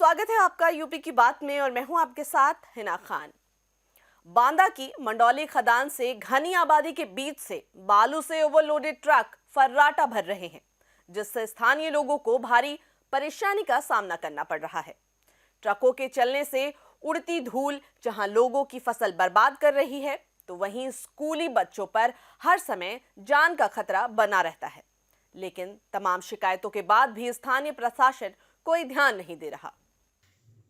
स्वागत है आपका यूपी की बात में और मैं हूं आपके साथ हिना खान। बांदा की मंडौली खदान से घनी आबादी के बीच से बालू से ओवरलोडेड ट्रक फर्राटा भर रहे हैं, जिससे स्थानीय लोगों को भारी परेशानी का सामना करना पड़ रहा है। ट्रकों के चलने से उड़ती धूल जहां लोगों की फसल बर्बाद कर रही है, तो वहीं स्कूली बच्चों पर हर समय जान का खतरा बना रहता है। लेकिन तमाम शिकायतों के बाद भी स्थानीय प्रशासन कोई ध्यान नहीं दे रहा।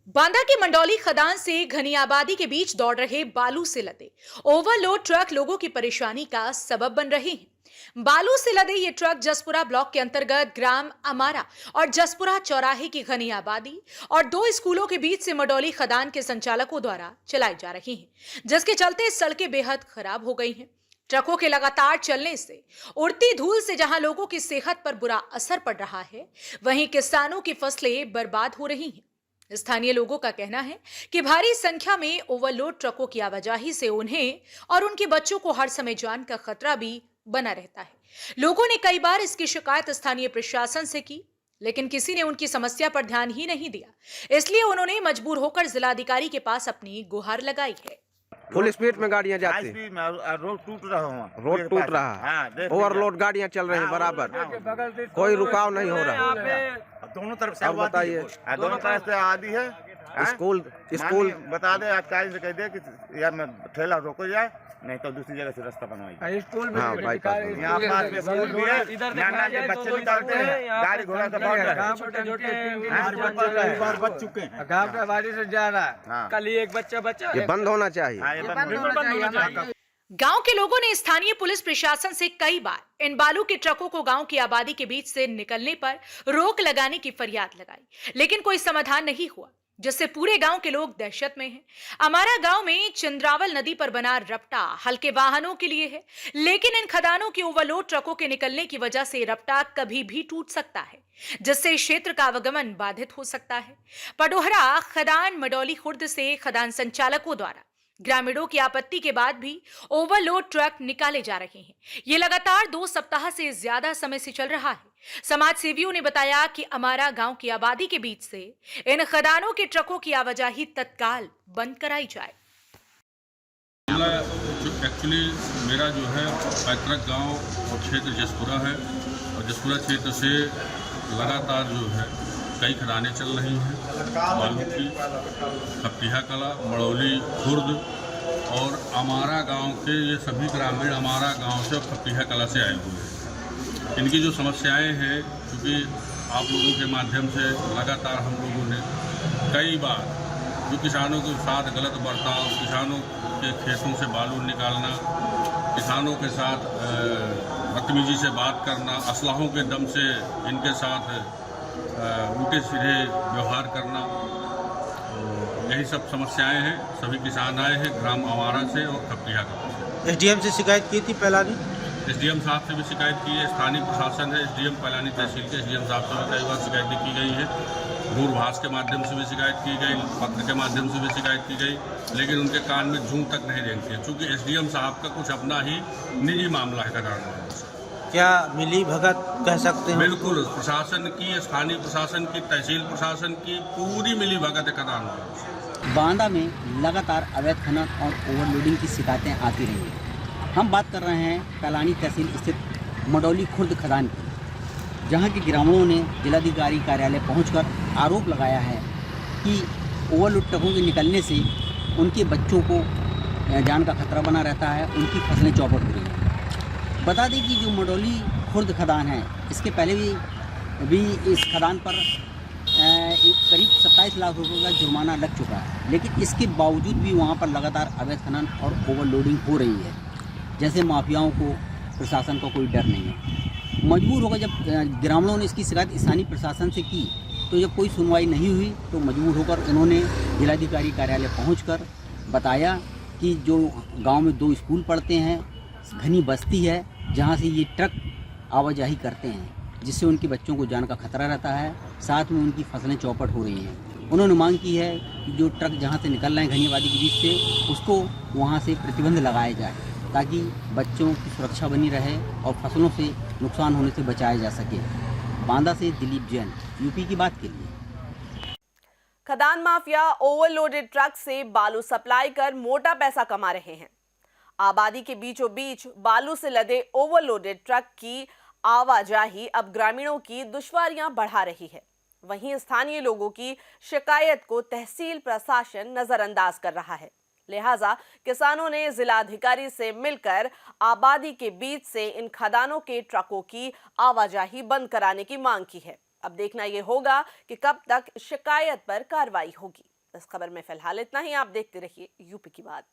बांदा की मंडौली खदान से घनी आबादी के बीच दौड़ रहे बालू से लदे ओवरलोड ट्रक लोगों की परेशानी का सबब बन रहे हैं। बालू से लदे ये ट्रक जसपुरा ब्लॉक के अंतर्गत ग्राम अमारा और जसपुरा चौराहे की घनी आबादी और 2 स्कूलों के बीच से मंडौली खदान के संचालकों द्वारा चलाई जा रही हैं, जिसके चलते सड़कें बेहद खराब हो गई हैं। ट्रकों के लगातार चलने से उड़ती धूल से जहां लोगों की सेहत पर बुरा असर पड़ रहा है, वहीं किसानों की फसलें बर्बाद हो रही हैं। स्थानीय लोगों का कहना है कि भारी संख्या में ओवरलोड ट्रकों की आवाजाही से उन्हें और उनके बच्चों को हर समय जान का खतरा भी बना रहता है। लोगों ने कई बार इसकी शिकायत स्थानीय प्रशासन से की, लेकिन किसी ने उनकी समस्या पर ध्यान ही नहीं दिया। इसलिए उन्होंने मजबूर होकर जिलाधिकारी के पास अपनी गुहार लगाई है। फुल स्पीड में गाड़ियां जाती हैं, रोड टूट रहा रोड टूट रहा है, ओवरलोड गाड़ियां चल रही हैं बराबर, कोई रुकाव नहीं हो रहा। दोनों तरफ से अब बताइए, दोनों तरफ से आदि है। स्कूल बता दे अधिकारी से कह दे कि यार मैं ठेला रोको जाए, नहीं तो दूसरी जगह से रास्ता बनवाइए। स्कूल में यहाँ पास में स्कूल भी है, यहाँ के बच्चे निकालते हैं, गाड़ी घोड़ा से बढ़ रहा है, छोटे बच चुके हैं, गाँव के बाड़ी से जा रहा है। कल ही एक बच्चा ये बंद होना चाहिए। गांव के लोगों ने स्थानीय पुलिस प्रशासन से कई बार इन बालू के ट्रकों को गांव की आबादी के बीच से निकलने पर रोक लगाने की फरियाद लगाई, लेकिन कोई समाधान नहीं हुआ, जिससे पूरे गांव के लोग दहशत में हैं। हमारा गांव में चंद्रावल नदी पर बना रपटा हल्के वाहनों के लिए है, लेकिन इन खदानों के ओवरलोड ट्रकों के निकलने की वजह से रपटा कभी भी टूट सकता है, जिससे इस क्षेत्र का आवागमन बाधित हो सकता है। पडोहरा खदान मंडौली खुर्द से खदान संचालकों द्वारा ग्रामीणों की आपत्ति के बाद भी ओवरलोड ट्रक निकाले जा रहे हैं। ये लगातार 2 सप्ताह से ज्यादा समय से चल रहा है। समाज सेवियों ने बताया कि अमारा गांव की आबादी के बीच से इन खदानों के ट्रकों की आवाजाही तत्काल बंद कराई जाए। एक्चुअली मेरा जो है पैतृक गांव और क्षेत्र जसपुरा है, और जसपुरा क्षेत्र से लगातार जो है कई खदानें चल रही हैं, बालू की, खपटिया कला, मंडौली खुर्द और अमारा गांव के ये सभी ग्रामीण अमारा गांव से और खपटिया कला से आए हुए हैं। इनकी जो समस्याएं हैं, क्योंकि आप लोगों के माध्यम से लगातार हम लोगों ने कई बार जो किसानों के साथ गलत बर्ताव, किसानों के खेतों से बालू निकालना, किसानों के साथ बदतमीजी से बात करना, असलाहों के दम से इनके साथ उल्टे सीधे व्यवहार करना, यही सब समस्याएं हैं। सभी किसान आए हैं ग्राम अमारा से और खपटिया कला से। एसडीएम से शिकायत की थी पैलानी, एसडीएम साहब से भी शिकायत की है। स्थानीय प्रशासन है, एसडीएम पैलानी तहसील के एसडीएम साहब से भी कई बार शिकायतें की गई है। दूरभाष के माध्यम से भी शिकायत की गई, पत्र के माध्यम से भी शिकायत की गई, लेकिन उनके कान में जूं तक नहीं रेंगती है, क्योंकि एसडीएम साहब का कुछ अपना ही निजी मामला है खदान। क्या मिली भगत कह सकते हैं? बिल्कुल, प्रशासन की, स्थानीय प्रशासन की, तहसील प्रशासन की पूरी मिली भगत है खदान। बांदा में लगातार अवैध खनन और ओवरलोडिंग की शिकायतें आती रही हैं। हम बात कर रहे हैं पैलानी तहसील स्थित मंडौली खुर्द खदान की, जहां के ग्रामीणों ने जिलाधिकारी कार्यालय पहुंचकर आरोप लगाया है कि ओवरलोड ट्रकों के निकलने से उनके बच्चों को जान का खतरा बना रहता है, उनकी फसलें चौपट हो रही हैं। बता दें कि जो मंडौली खुर्द खदान है, इसके पहले भी इस खदान पर करीब 27 लाख रुपए का जुर्माना लग चुका है, लेकिन इसके बावजूद भी वहाँ पर लगातार अवैध खनन और ओवरलोडिंग हो रही है। जैसे माफियाओं को प्रशासन का कोई डर नहीं है। मजबूर होकर जब ग्रामीणों ने इसकी शिकायत स्थानीय प्रशासन से की, तो जब कोई सुनवाई नहीं हुई तो मजबूर होकर उन्होंने जिलाधिकारी कार्यालय पहुंचकर बताया कि जो गांव में 2 स्कूल पढ़ते हैं, घनी बस्ती है जहां से ये ट्रक आवाजाही करते हैं, जिससे उनके बच्चों को जान का खतरा रहता है, साथ में उनकी फसलें चौपट हो रही हैं। उन्होंने मांग की है कि जो ट्रक जहां से निकल रहे हैं घनी आबादी के बीच से, उसको वहां से प्रतिबंध लगाया जाए, ताकि बच्चों की सुरक्षा बनी रहे और फसलों से नुकसान होने से बचाया जा सके। बांदा से दिलीप जैन, यूपी की बात के लिए। खदान माफिया ओवरलोडेड ट्रक से बालू सप्लाई कर मोटा पैसा कमा रहे हैं। आबादी के बीचों बीच बालू से लदे ओवरलोडेड ट्रक की आवाजाही अब ग्रामीणों की दुश्वारियां बढ़ा रही है। वहीं स्थानीय लोगों की शिकायत को तहसील प्रशासन नजरअंदाज कर रहा है। लिहाजा किसानों ने जिलाधिकारी से मिलकर आबादी के बीच से इन खदानों के ट्रकों की आवाजाही बंद कराने की मांग की है। अब देखना यह होगा कि कब तक शिकायत पर कार्रवाई होगी। इस खबर में फिलहाल इतना ही। आप देखते रहिए यूपी की बात।